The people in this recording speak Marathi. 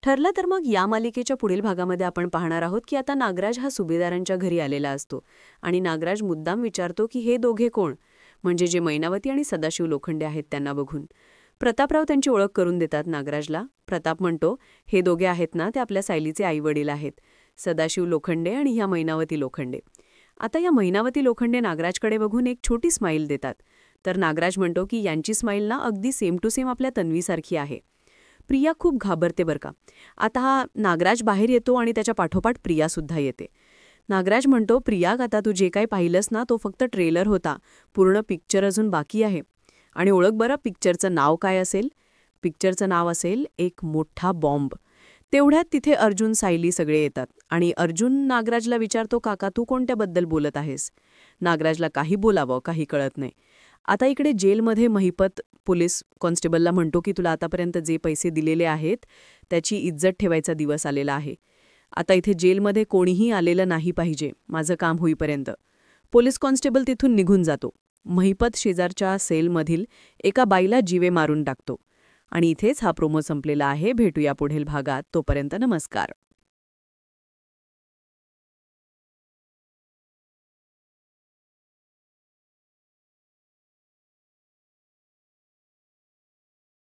ठरलं तर मग या मालिकेच्या पुढील भागामध्ये आपण पाहणार आहोत की आता नागराज हा सुभेदारांच्या घरी आलेला असतो आणि नागराज मुद्दाम विचारतो की हे दोघे कोण, म्हणजे जे मैनावती आणि सदाशिव लोखंडे आहेत त्यांना बघून. प्रतापराव त्यांची ओळख करून देतात नागराजला. प्रताप म्हणतो, हे दोघे आहेत ना ते आपल्या सायलीचे आईवडील आहेत, सदाशिव लोखंडे आणि ह्या मैनावती लोखंडे. आता या मैनावती लोखंडे नागराजकडे बघून एक छोटी स्माईल देतात. तर नागराज म्हणतो की यांची स्माईल ना अगदी सेम टू सेम आपल्या तन्वीसारखी आहे. प्रिया खूप घाबरते बरं का. आता हा नागराज बाहेर येतो आणि त्याच्या पाठोपाठ प्रियासुद्धा येते. नागराज म्हणतो, प्रिया आता तू जे काही पाहिलंस ना तो फक्त ट्रेलर होता, पूर्ण पिक्चर अजून बाकी आहे. आणि ओळख बरं पिक्चरचं नाव काय असेल? पिक्चरचं नाव असेल एक मोठा बॉम्ब. तेवढ्यात तिथे अर्जुन सायली सगळे येतात आणि अर्जुन नागराजला विचारतो, काका तू कोणत्याबद्दल बोलत आहेस? नागराजला काही बोलावं काही कळत नाही. आता इकडे जेलमध्ये महिपत पोलीस कॉन्स्टेबलला म्हणतो की तुला आतापर्यंत जे पैसे दिलेले आहेत त्याची इज्जत ठेवायचा दिवस आलेला आहे. आता इथे जेलमध्ये कोणीही आलेलं नाही पाहिजे माझं काम होईपर्यंत. पोलीस कॉन्स्टेबल तिथून निघून जातो. महिपत शेजारच्या सेलमधील एका बाईला जीवे मारून टाकतो. आणि इथेच हा प्रोमो संपलेला आहे. भेटूया पुढील भागात. तोपर्यंत नमस्कार.